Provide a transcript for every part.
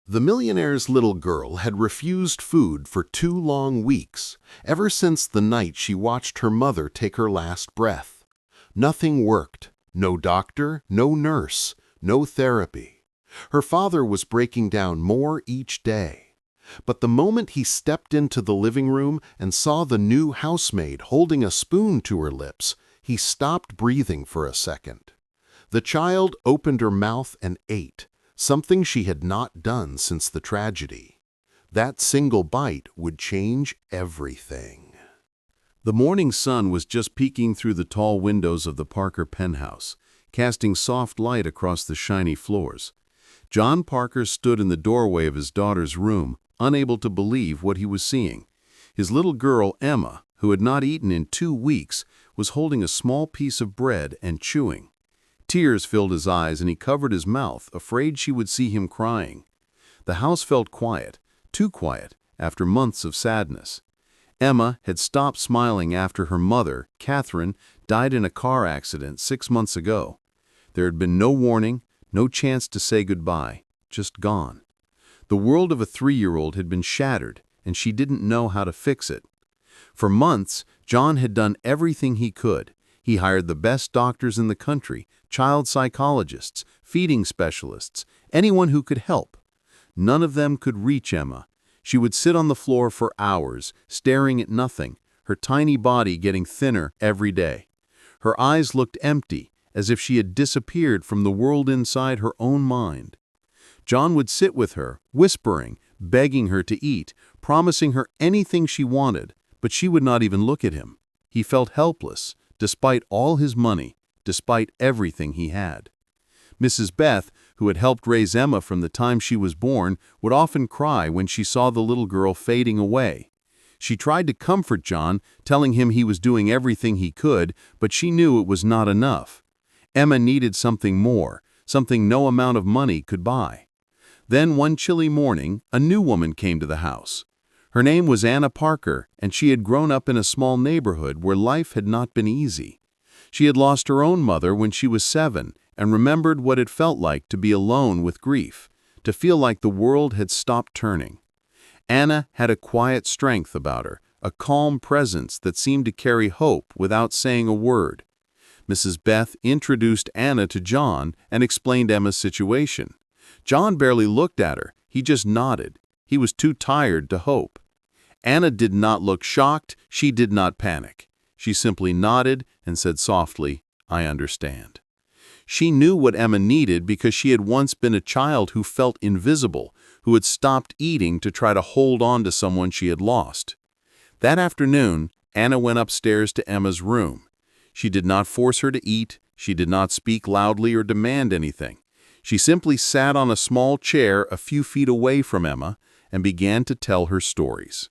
The millionaire's little girl had refused food for 2 long weeks, ever since the night she watched her mother take her last breath. Nothing worked. No doctor, no nurse, no therapy. Her father was breaking down more each day. But the moment he stepped into the living room and saw the new housemaid holding a spoon to her lips, he stopped breathing for a second. The child opened her mouth and ate, something she had not done since the tragedy. That single bite would change everything. The morning sun was just peeking through the tall windows of the Parker penthouse, casting soft light across the shiny floors. John Parker stood in the doorway of his daughter's room, unable to believe what he was seeing. His little girl, Emma, who had not eaten in 2 weeks, was holding a small piece of bread and chewing. Tears filled his eyes and he covered his mouth, afraid she would see him crying. The house felt quiet, too quiet, after months of sadness. Emma had stopped smiling after her mother, Catherine, died in a car accident 6 months ago. There had been no warning, no chance to say goodbye, just gone. The world of a 3-year-old had been shattered, and she didn't know how to fix it. For months, John had done everything he could. He hired the best doctors in the country, child psychologists, feeding specialists, anyone who could help. None of them could reach Emma. She would sit on the floor for hours, staring at nothing, her tiny body getting thinner every day. Her eyes looked empty, as if she had disappeared from the world inside her own mind. John would sit with her, whispering, begging her to eat, promising her anything she wanted, but she would not even look at him. He felt helpless, despite all his money, despite everything he had. Mrs. Beth, who had helped raise Emma from the time she was born, would often cry when she saw the little girl fading away. She tried to comfort John, telling him he was doing everything he could, but she knew it was not enough. Emma needed something more, something no amount of money could buy. Then one chilly morning, a new woman came to the house. Her name was Anna Parker, and she had grown up in a small neighborhood where life had not been easy. She had lost her own mother when she was 7 and remembered what it felt like to be alone with grief, to feel like the world had stopped turning. Anna had a quiet strength about her, a calm presence that seemed to carry hope without saying a word. Mrs. Beth introduced Anna to John and explained Emma's situation. John barely looked at her, he just nodded. He was too tired to hope. Anna did not look shocked, she did not panic. She simply nodded and said softly, "I understand." She knew what Emma needed because she had once been a child who felt invisible, who had stopped eating to try to hold on to someone she had lost. That afternoon, Anna went upstairs to Emma's room. She did not force her to eat, she did not speak loudly or demand anything. She simply sat on a small chair a few feet away from Emma and began to tell her stories.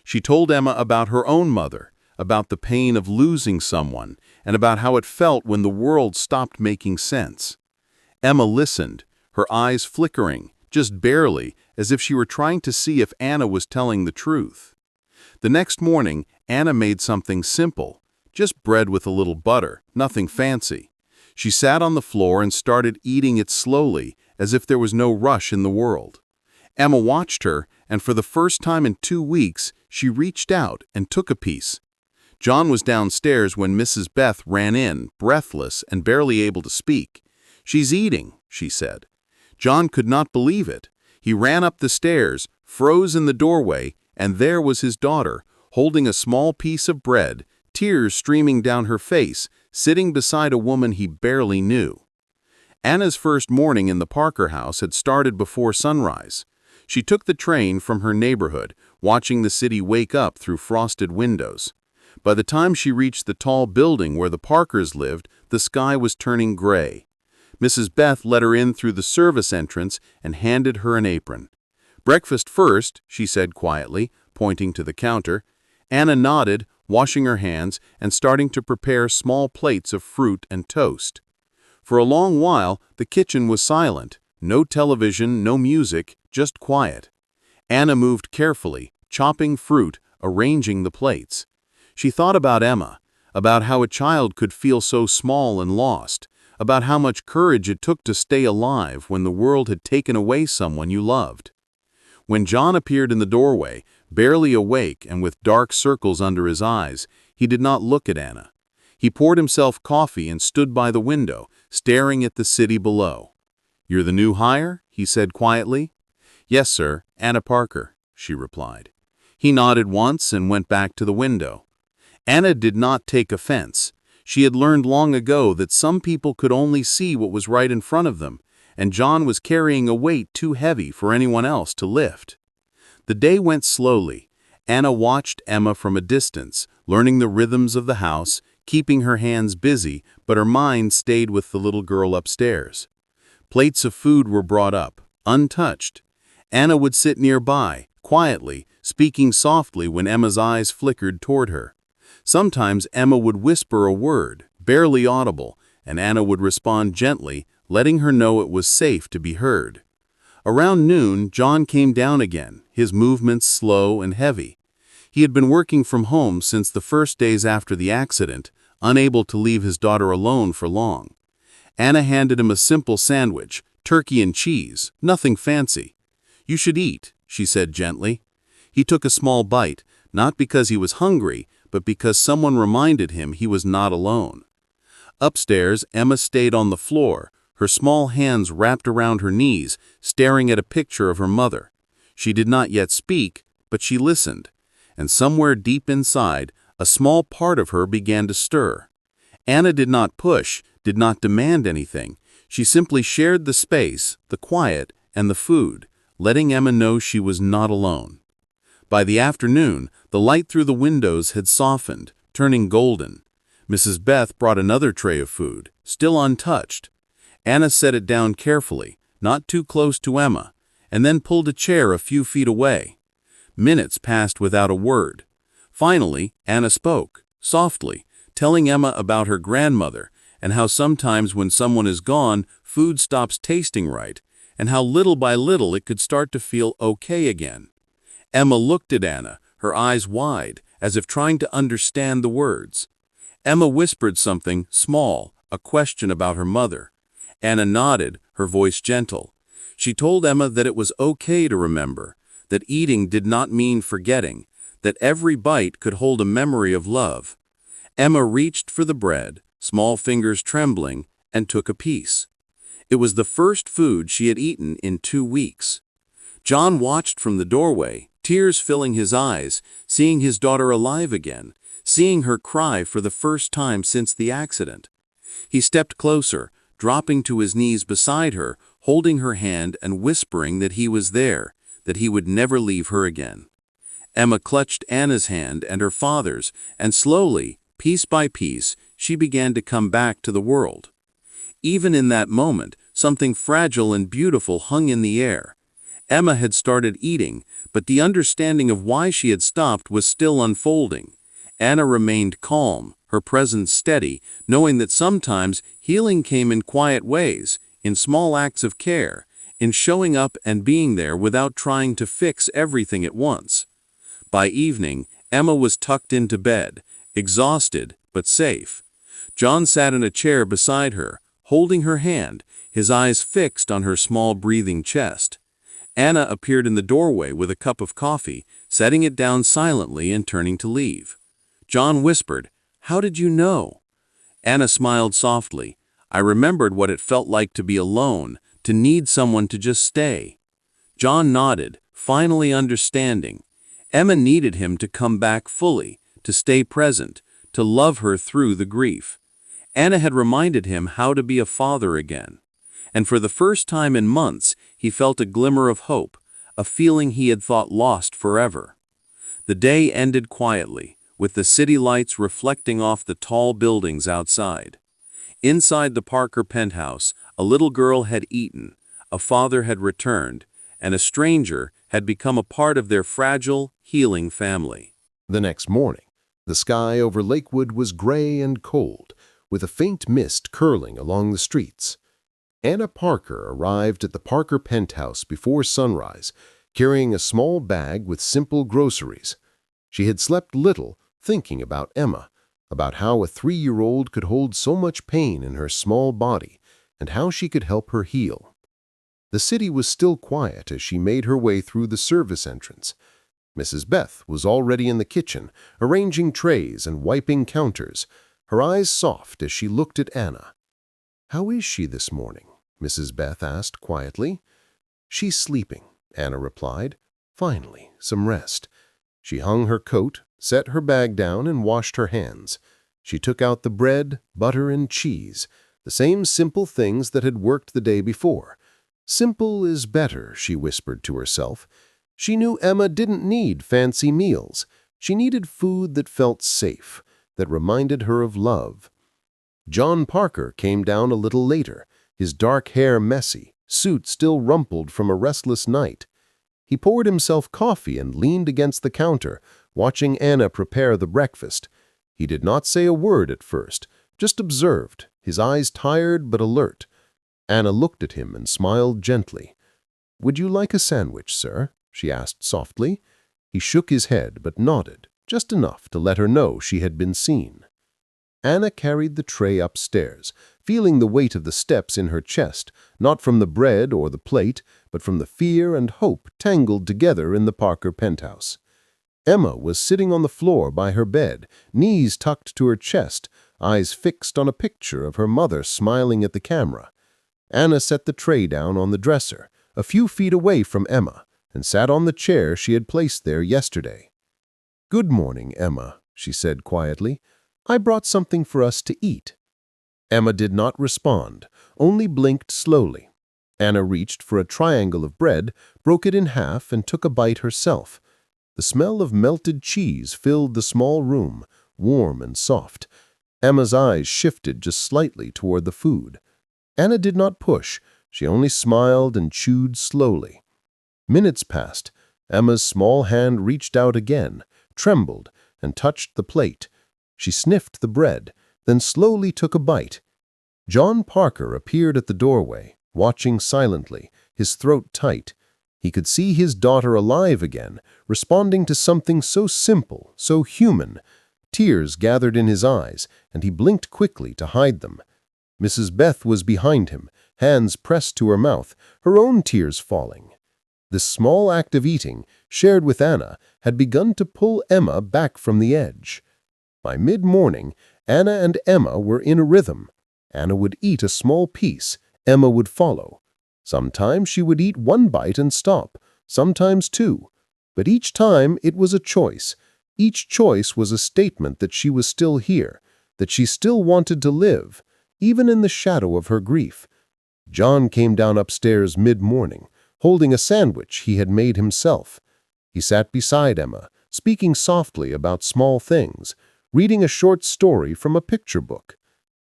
She told Emma about her own mother, about the pain of losing someone, and about how it felt when the world stopped making sense. Emma listened, her eyes flickering, just barely, as if she were trying to see if Anna was telling the truth. The next morning, Anna made something simple, just bread with a little butter, nothing fancy. She sat on the floor and started eating it slowly, as if there was no rush in the world. Emma watched her, and for the first time in 2 weeks, she reached out and took a piece. John was downstairs when Mrs. Beth ran in, breathless and barely able to speak. "She's eating," she said. John could not believe it. He ran up the stairs, froze in the doorway, and there was his daughter, holding a small piece of bread, tears streaming down her face, sitting beside a woman he barely knew. Anna's first morning in the Parker house had started before sunrise. She took the train from her neighborhood, watching the city wake up through frosted windows. By the time she reached the tall building where the Parkers lived, the sky was turning gray. Mrs. Beth let her in through the service entrance and handed her an apron. "Breakfast first," she said quietly, pointing to the counter. Anna nodded, washing her hands and starting to prepare small plates of fruit and toast. For a long while, the kitchen was silent. No television, no music, just quiet. Anna moved carefully, chopping fruit, arranging the plates. She thought about Emma, about how a child could feel so small and lost, about how much courage it took to stay alive when the world had taken away someone you loved. When John appeared in the doorway, barely awake and with dark circles under his eyes, he did not look at Anna. He poured himself coffee and stood by the window, staring at the city below. "You're the new hire?" he said quietly. "Yes, sir, Anna Parker," she replied. He nodded once and went back to the window. Anna did not take offense. She had learned long ago that some people could only see what was right in front of them, and John was carrying a weight too heavy for anyone else to lift. The day went slowly. Anna watched Emma from a distance, learning the rhythms of the house, keeping her hands busy, but her mind stayed with the little girl upstairs. Plates of food were brought up, untouched. Anna would sit nearby, quietly, speaking softly when Emma's eyes flickered toward her. Sometimes Emma would whisper a word, barely audible, and Anna would respond gently, letting her know it was safe to be heard. Around noon, John came down again, his movements slow and heavy. He had been working from home since the first days after the accident, unable to leave his daughter alone for long. Anna handed him a simple sandwich, turkey and cheese, nothing fancy. "You should eat," she said gently. He took a small bite, not because he was hungry, but because someone reminded him he was not alone. Upstairs, Emma stayed on the floor, her small hands wrapped around her knees, staring at a picture of her mother. She did not yet speak, but she listened, and somewhere deep inside, a small part of her began to stir. Anna did not push, did not demand anything. She simply shared the space, the quiet, and the food, letting Emma know she was not alone. By the afternoon, the light through the windows had softened, turning golden. Mrs. Beth brought another tray of food, still untouched. Anna set it down carefully, not too close to Emma, and then pulled a chair a few feet away. Minutes passed without a word. Finally, Anna spoke, softly, telling Emma about her grandmother and how sometimes when someone is gone, food stops tasting right, and how little by little it could start to feel okay again. Emma looked at Anna, her eyes wide, as if trying to understand the words. Emma whispered something small, a question about her mother. Anna nodded, her voice gentle. She told Emma that it was okay to remember, that eating did not mean forgetting, that every bite could hold a memory of love. Emma reached for the bread, small fingers trembling, and took a piece. It was the first food she had eaten in 2 weeks. John watched from the doorway, tears filling his eyes, seeing his daughter alive again, seeing her cry for the first time since the accident. He stepped closer, dropping to his knees beside her, holding her hand and whispering that he was there, that he would never leave her again. Emma clutched Anna's hand and her father's, and slowly, piece by piece, she began to come back to the world. Even in that moment, something fragile and beautiful hung in the air. Emma had started eating, but the understanding of why she had stopped was still unfolding. Anna remained calm, her presence steady, knowing that sometimes healing came in quiet ways, in small acts of care, in showing up and being there without trying to fix everything at once. By evening, Emma was tucked into bed, exhausted but safe. John sat in a chair beside her, holding her hand, his eyes fixed on her small breathing chest. Anna appeared in the doorway with a cup of coffee, setting it down silently and turning to leave. John whispered, "How did you know?" Anna smiled softly. "I remembered what it felt like to be alone, to need someone to just stay." John nodded, finally understanding. Emma needed him to come back fully, to stay present, to love her through the grief. Anna had reminded him how to be a father again. And for the first time in months, he felt a glimmer of hope, a feeling he had thought lost forever. The day ended quietly, with the city lights reflecting off the tall buildings outside. Inside the Parker penthouse, a little girl had eaten, a father had returned, and a stranger had become a part of their fragile, healing family. The next morning, the sky over Lakewood was gray and cold, with a faint mist curling along the streets. Anna Parker arrived at the Parker penthouse before sunrise, carrying a small bag with simple groceries. She had slept little, thinking about Emma, about how a 3-year-old could hold so much pain in her small body, and how she could help her heal. The city was still quiet as she made her way through the service entrance. Mrs. Beth was already in the kitchen, arranging trays and wiping counters, her eyes soft as she looked at Anna. "How is she this morning?" Mrs. Beth asked quietly. "She's sleeping," Anna replied. "Finally, some rest." She hung her coat, set her bag down, and washed her hands. She took out the bread, butter, and cheese, the same simple things that had worked the day before. "Simple is better," she whispered to herself. She knew Emma didn't need fancy meals. She needed food that felt safe, that reminded her of love. John Parker came down a little later, his dark hair messy, suit still rumpled from a restless night. He poured himself coffee and leaned against the counter, watching Anna prepare the breakfast. He did not say a word at first, just observed, his eyes tired but alert. Anna looked at him and smiled gently. "Would you like a sandwich, sir?" she asked softly. He shook his head but nodded, just enough to let her know she had been seen. Anna carried the tray upstairs, feeling the weight of the steps in her chest, not from the bread or the plate, but from the fear and hope tangled together in the Parker penthouse. Emma was sitting on the floor by her bed, knees tucked to her chest, eyes fixed on a picture of her mother smiling at the camera. Anna set the tray down on the dresser, a few feet away from Emma, and sat on the chair she had placed there yesterday. "Good morning, Emma," she said quietly. "I brought something for us to eat." Emma did not respond, only blinked slowly. Anna reached for a triangle of bread, broke it in half, and took a bite herself. The smell of melted cheese filled the small room, warm and soft. Emma's eyes shifted just slightly toward the food. Anna did not push. She only smiled and chewed slowly. Minutes passed. Emma's small hand reached out again, trembled, and touched the plate. She sniffed the bread, then slowly took a bite. John Parker appeared at the doorway, watching silently, his throat tight. He could see his daughter alive again, responding to something so simple, so human. Tears gathered in his eyes, and he blinked quickly to hide them. Mrs. Beth was behind him, hands pressed to her mouth, her own tears falling. This small act of eating, shared with Anna, had begun to pull Emma back from the edge. By mid-morning, Anna and Emma were in a rhythm. Anna would eat a small piece, Emma would follow. Sometimes she would eat one bite and stop, sometimes two. But each time it was a choice. Each choice was a statement that she was still here, that she still wanted to live, even in the shadow of her grief. John came down upstairs mid-morning, holding a sandwich he had made himself. He sat beside Emma, speaking softly about small things, reading a short story from a picture book.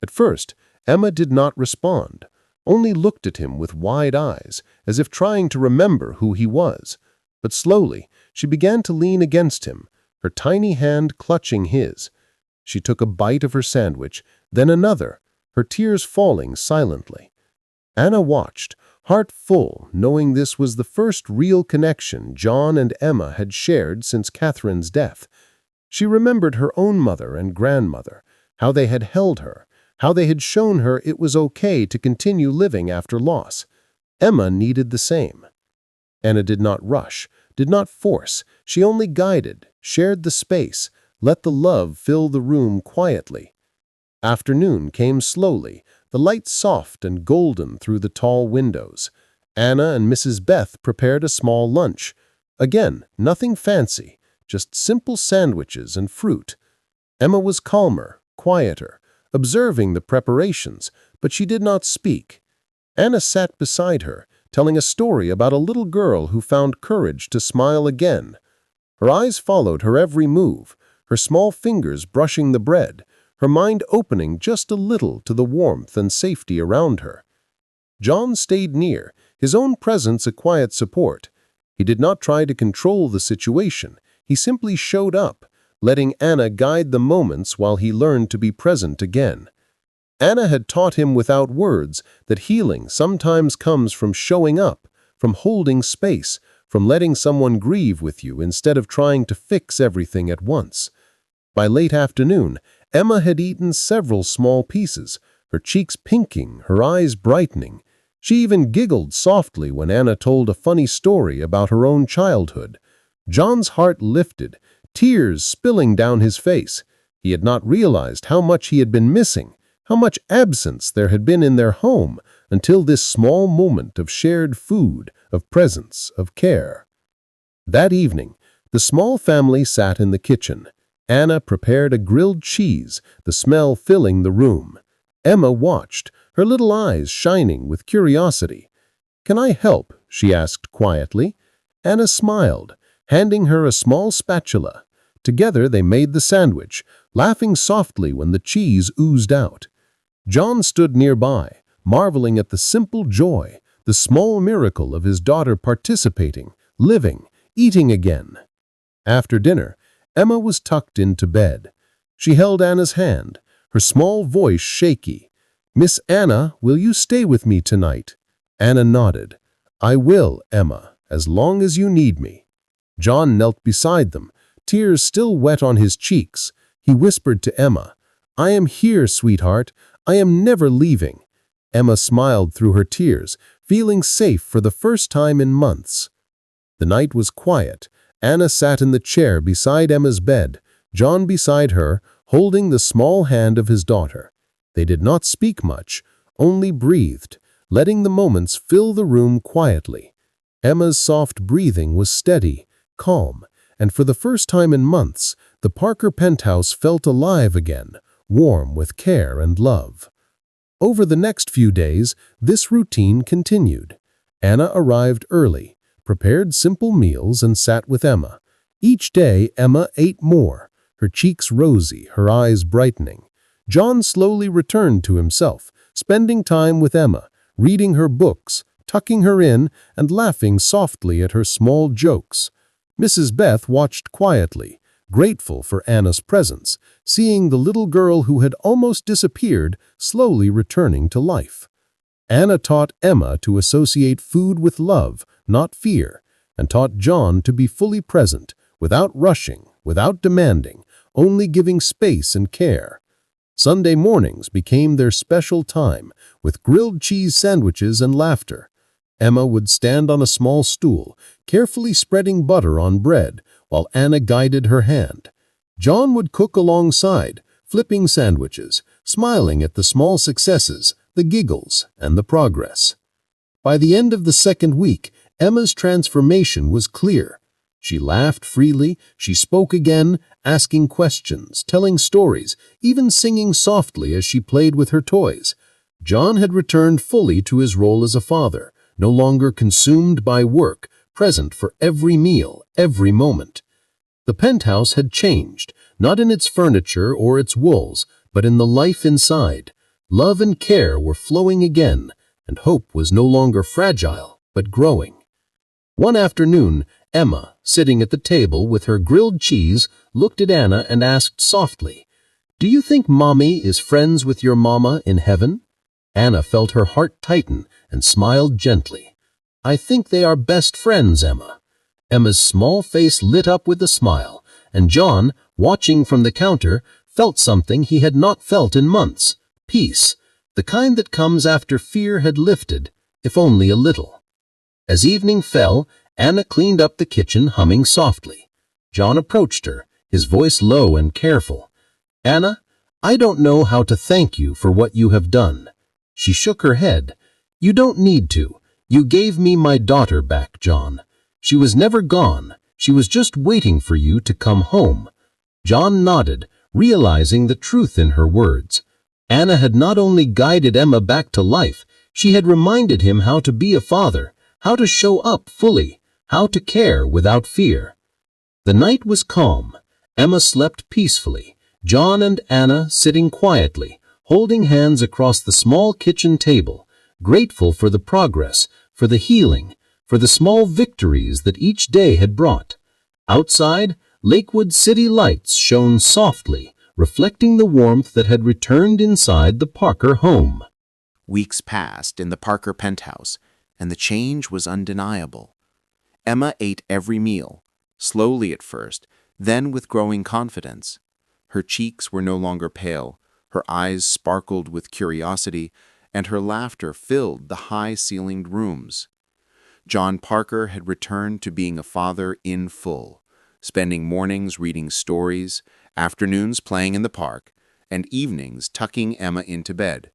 At first, Emma did not respond, only looked at him with wide eyes, as if trying to remember who he was. But slowly, she began to lean against him, her tiny hand clutching his. She took a bite of her sandwich, then another, her tears falling silently. Anna watched, heart full, knowing this was the first real connection John and Emma had shared since Catherine's death. She remembered her own mother and grandmother, how they had held her, how they had shown her it was okay to continue living after loss. Emma needed the same. Anna did not rush, did not force. She only guided, shared the space, let the love fill the room quietly. Afternoon came slowly, the light soft and golden through the tall windows. Anna and Mrs. Beth prepared a small lunch. Again, nothing fancy, just simple sandwiches and fruit. Emma was calmer, quieter, observing the preparations, but she did not speak. Anna sat beside her, telling a story about a little girl who found courage to smile again. Her eyes followed her every move, her small fingers brushing the bread, her mind opening just a little to the warmth and safety around her. John stayed near, his own presence a quiet support. He did not try to control the situation. He simply showed up, letting Anna guide the moments while he learned to be present again. Anna had taught him without words that healing sometimes comes from showing up, from holding space, from letting someone grieve with you instead of trying to fix everything at once. By late afternoon, Emma had eaten several small pieces, her cheeks pinking, her eyes brightening. She even giggled softly when Anna told a funny story about her own childhood. John's heart lifted, tears spilling down his face. He had not realized how much he had been missing, how much absence there had been in their home until this small moment of shared food, of presence, of care. That evening, the small family sat in the kitchen. Anna prepared a grilled cheese, the smell filling the room. Emma watched, her little eyes shining with curiosity. "Can I help?" she asked quietly. Anna smiled, handing her a small spatula. Together they made the sandwich, laughing softly when the cheese oozed out. John stood nearby, marveling at the simple joy, the small miracle of his daughter participating, living, eating again. After dinner, Emma was tucked into bed. She held Anna's hand, her small voice shaky. "Miss Anna, will you stay with me tonight?" Anna nodded. "I will, Emma, as long as you need me." John knelt beside them, tears still wet on his cheeks. He whispered to Emma, "I am here, sweetheart. I am never leaving." Emma smiled through her tears, feeling safe for the first time in months. The night was quiet. Anna sat in the chair beside Emma's bed, John beside her, holding the small hand of his daughter. They did not speak much, only breathed, letting the moments fill the room quietly. Emma's soft breathing was steady, calm, and for the first time in months, the Parker penthouse felt alive again, warm with care and love. Over the next few days, this routine continued. Anna arrived early, prepared simple meals, and sat with Emma. Each day, Emma ate more, her cheeks rosy, her eyes brightening. John slowly returned to himself, spending time with Emma, reading her books, tucking her in, and laughing softly at her small jokes. Mrs. Beth watched quietly, grateful for Anna's presence, seeing the little girl who had almost disappeared slowly returning to life. Anna taught Emma to associate food with love, not fear, and taught John to be fully present, without rushing, without demanding, only giving space and care. Sunday mornings became their special time, with grilled cheese sandwiches and laughter. Emma would stand on a small stool, carefully spreading butter on bread, while Anna guided her hand. John would cook alongside, flipping sandwiches, smiling at the small successes, the giggles, and the progress. By the end of the second week, Emma's transformation was clear. She laughed freely, she spoke again, asking questions, telling stories, even singing softly as she played with her toys. John had returned fully to his role as a father, no longer consumed by work, present for every meal, every moment. The penthouse had changed, not in its furniture or its walls, but in the life inside. Love and care were flowing again, and hope was no longer fragile, but growing. One afternoon, Emma, sitting at the table with her grilled cheese, looked at Anna and asked softly, "Do you think Mommy is friends with your Mama in heaven?" Anna felt her heart tighten and smiled gently. "I think they are best friends, Emma." Emma's small face lit up with a smile, and John, watching from the counter, felt something he had not felt in months. Peace, the kind that comes after fear had lifted, if only a little. As evening fell, Anna cleaned up the kitchen, humming softly. John approached her, his voice low and careful. "Anna, I don't know how to thank you for what you have done." She shook her head. "You don't need to. You gave me my daughter back, John. She was never gone. She was just waiting for you to come home." John nodded, realizing the truth in her words. Anna had not only guided Emma back to life, she had reminded him how to be a father, how to show up fully, how to care without fear. The night was calm. Emma slept peacefully, John and Anna sitting quietly, holding hands across the small kitchen table, grateful for the progress, for the healing, for the small victories that each day had brought. Outside, Lakewood city lights shone softly, reflecting the warmth that had returned inside the Parker home. Weeks passed in the Parker penthouse, and the change was undeniable. Emma ate every meal, slowly at first, then with growing confidence. Her cheeks were no longer pale, her eyes sparkled with curiosity, and her laughter filled the high-ceilinged rooms. John Parker had returned to being a father in full, spending mornings reading stories, afternoons playing in the park, and evenings tucking Emma into bed.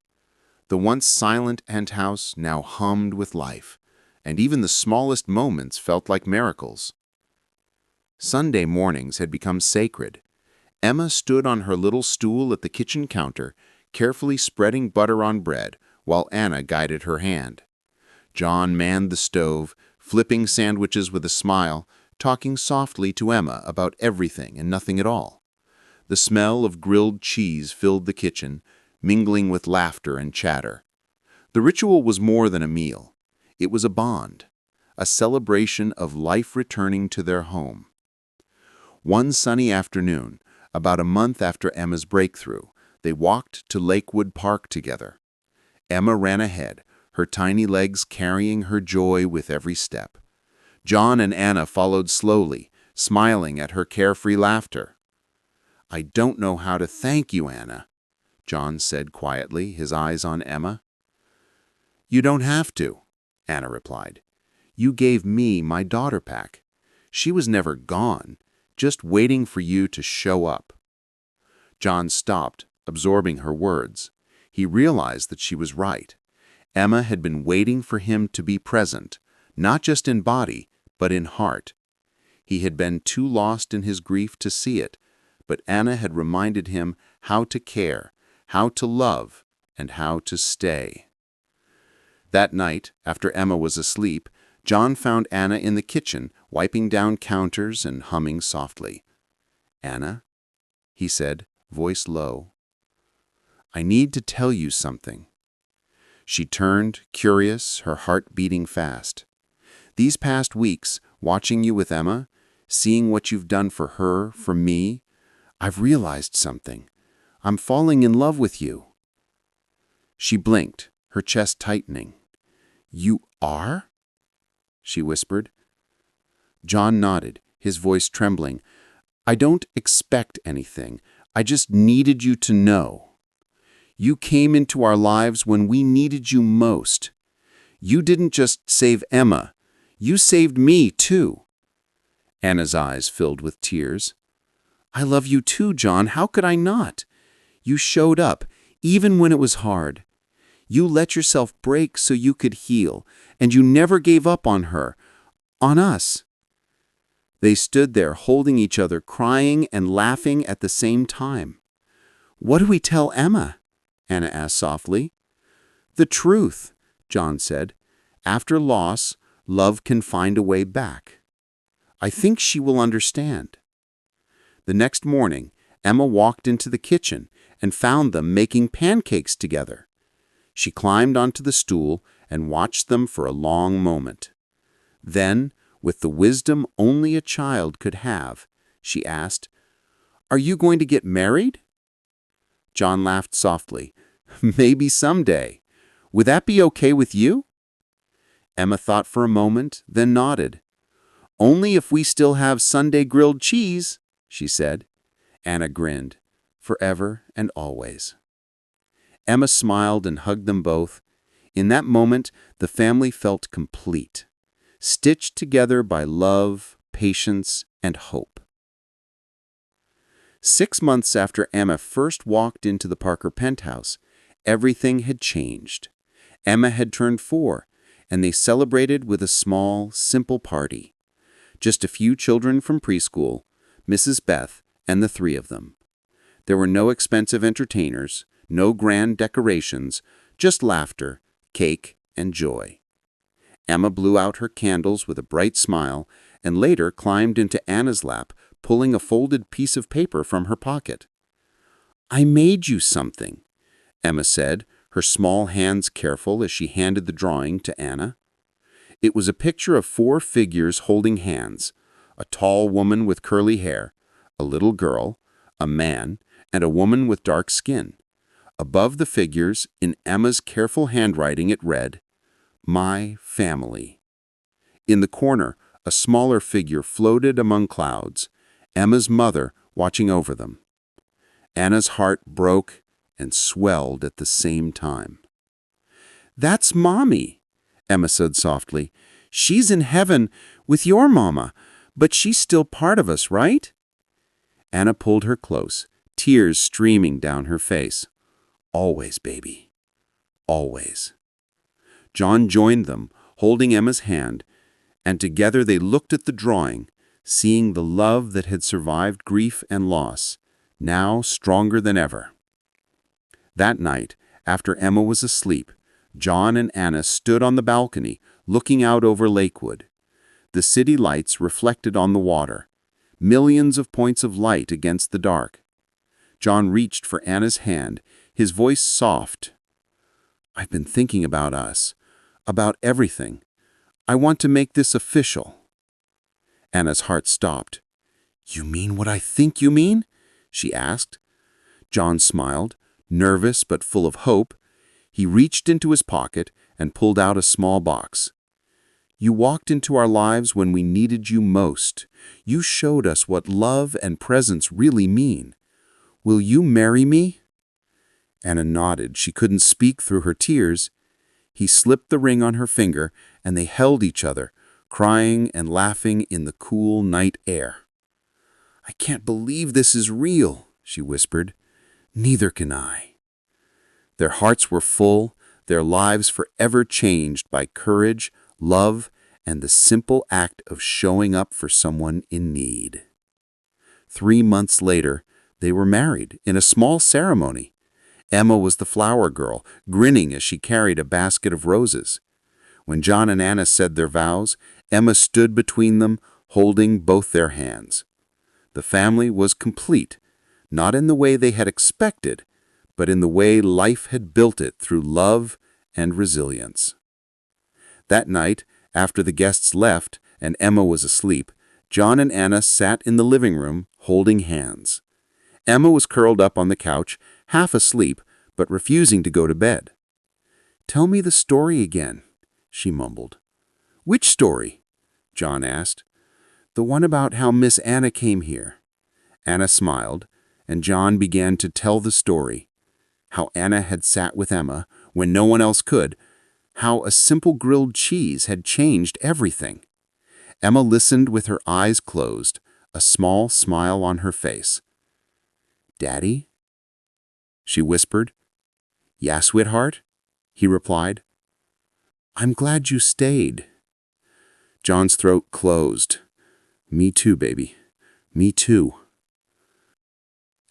The once silent penthouse now hummed with life, and even the smallest moments felt like miracles. Sunday mornings had become sacred. Emma stood on her little stool at the kitchen counter, carefully spreading butter on bread, while Anna guided her hand. John manned the stove, flipping sandwiches with a smile, talking softly to Emma about everything and nothing at all. The smell of grilled cheese filled the kitchen, mingling with laughter and chatter. The ritual was more than a meal. It was a bond, a celebration of life returning to their home. One sunny afternoon, about a month after Emma's breakthrough, they walked to Lakewood Park together. Emma ran ahead, her tiny legs carrying her joy with every step. John and Anna followed slowly, smiling at her carefree laughter. "I don't know how to thank you, Anna," John said quietly, his eyes on Emma. "You don't have to," Anna replied. "You gave me my daughter back. She was never gone, just waiting for you to show up." John stopped, absorbing her words. He realized that she was right. Emma had been waiting for him to be present, not just in body, but in heart. He had been too lost in his grief to see it, but Anna had reminded him how to care, how to love, and how to stay. That night, after Emma was asleep, John found Anna in the kitchen, wiping down counters and humming softly. "Anna," he said, voice low, "I need to tell you something." She turned, curious, her heart beating fast. "These past weeks, watching you with Emma, seeing what you've done for her, for me, I've realized something. I'm falling in love with you." She blinked, her chest tightening. "You are?" she whispered. John nodded, his voice trembling. "I don't expect anything. I just needed you to know. You came into our lives when we needed you most. You didn't just save Emma. You saved me, too." Anna's eyes filled with tears. "I love you too, John. How could I not? You showed up, even when it was hard. You let yourself break so you could heal, and you never gave up on her, on us." They stood there holding each other, crying and laughing at the same time. "What do we tell Emma?" Anna asked softly. "The truth," John said. "After loss, love can find a way back. I think she will understand." The next morning, Emma walked into the kitchen and found them making pancakes together. She climbed onto the stool and watched them for a long moment. Then, with the wisdom only a child could have, she asked, "Are you going to get married?" John laughed softly. "Maybe someday. Would that be okay with you?" Emma thought for a moment, then nodded. "Only if we still have Sunday grilled cheese," she said. Anna grinned. "Forever and always." Emma smiled and hugged them both. In that moment, the family felt complete, stitched together by love, patience, and hope. 6 months after Emma first walked into the Parker penthouse, everything had changed. Emma had turned 4, and they celebrated with a small, simple party. Just a few children from preschool, Mrs. Beth, and the 3 of them. There were no expensive entertainers, no grand decorations, just laughter, cake, and joy. Emma blew out her candles with a bright smile and later climbed into Anna's lap, pulling a folded piece of paper from her pocket. "I made you something," Emma said, her small hands careful as she handed the drawing to Anna. It was a picture of 4 figures holding hands, a tall woman with curly hair, a little girl, a man, and a woman with dark skin. Above the figures, in Emma's careful handwriting, it read, "My family." In the corner, a smaller figure floated among clouds, Emma's mother watching over them. Anna's heart broke and swelled at the same time. "That's Mommy," Emma said softly. "She's in heaven with your mama, but she's still part of us, right?" Anna pulled her close, tears streaming down her face. "Always, baby. Always." John joined them, holding Emma's hand, and together they looked at the drawing, seeing the love that had survived grief and loss, now stronger than ever. That night, after Emma was asleep, John and Anna stood on the balcony, looking out over Lakewood. The city lights reflected on the water, millions of points of light against the dark. John reached for Anna's hand, his voice soft. "I've been thinking about us, about everything. I want to make this official." Anna's heart stopped. "You mean what I think you mean?" she asked. John smiled, nervous but full of hope. He reached into his pocket and pulled out a small box. "You walked into our lives when we needed you most. You showed us what love and presence really mean. Will you marry me?" Anna nodded. She couldn't speak through her tears. He slipped the ring on her finger, and they held each other, crying and laughing in the cool night air. "I can't believe this is real," she whispered. "Neither can I." Their hearts were full, their lives forever changed by courage, love, and the simple act of showing up for someone in need. 3 months later, they were married in a small ceremony. Emma was the flower girl, grinning as she carried a basket of roses. When John and Anna said their vows, Emma stood between them, holding both their hands. The family was complete, not in the way they had expected, but in the way life had built it through love and resilience. That night, after the guests left and Emma was asleep, John and Anna sat in the living room, holding hands. Emma was curled up on the couch, half asleep, but refusing to go to bed. "Tell me the story again," she mumbled. "Which story?" John asked. "The one about how Miss Anna came here." Anna smiled, and John began to tell the story. How Anna had sat with Emma when no one else could, how a simple grilled cheese had changed everything. Emma listened with her eyes closed, a small smile on her face. "Daddy?" she whispered. "Yeah, sweetheart," he replied. "I'm glad you stayed." John's throat closed. "Me too, baby. Me too."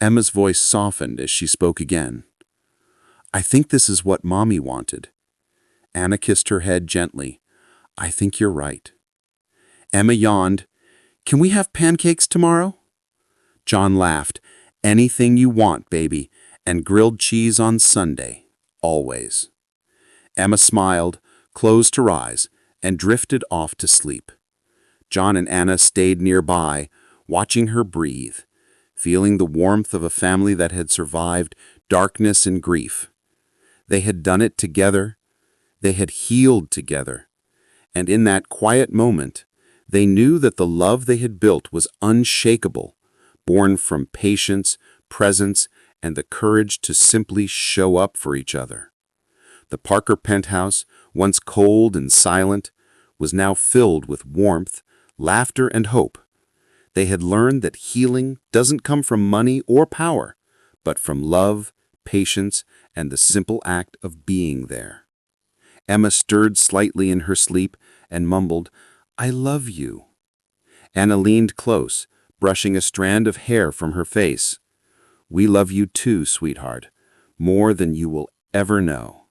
Emma's voice softened as she spoke again. "I think this is what Mommy wanted." Anna kissed her head gently. "I think you're right." Emma yawned. "Can we have pancakes tomorrow?" John laughed. "Anything you want, baby, and grilled cheese on Sunday, always." Emma smiled, closed her eyes, and drifted off to sleep. John and Anna stayed nearby, watching her breathe, feeling the warmth of a family that had survived darkness and grief. They had done it together. They had healed together. And in that quiet moment, they knew that the love they had built was unshakable, born from patience, presence, and the courage to simply show up for each other. The Parker penthouse, once cold and silent, was now filled with warmth, laughter, and hope. They had learned that healing doesn't come from money or power, but from love, patience, and the simple act of being there. Emma stirred slightly in her sleep and mumbled, "I love you." Anna leaned close, brushing a strand of hair from her face. "We love you too, sweetheart, more than you will ever know."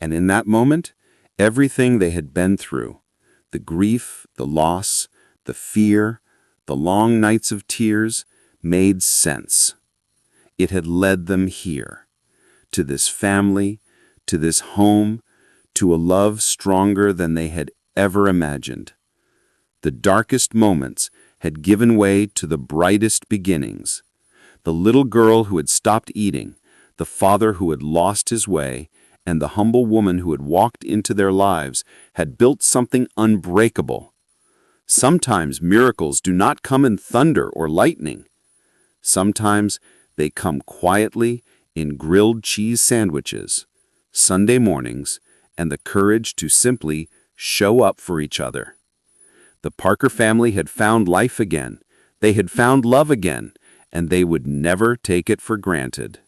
And in that moment, everything they had been through, the grief, the loss, the fear, the long nights of tears, made sense. It had led them here, to this family, to this home, to a love stronger than they had ever imagined. The darkest moments had given way to the brightest beginnings. The little girl who had stopped eating, the father who had lost his way, and the humble woman who had walked into their lives had built something unbreakable. Sometimes miracles do not come in thunder or lightning. Sometimes they come quietly in grilled cheese sandwiches, Sunday mornings, and the courage to simply show up for each other. The Parker family had found life again. They had found love again, and they would never take it for granted.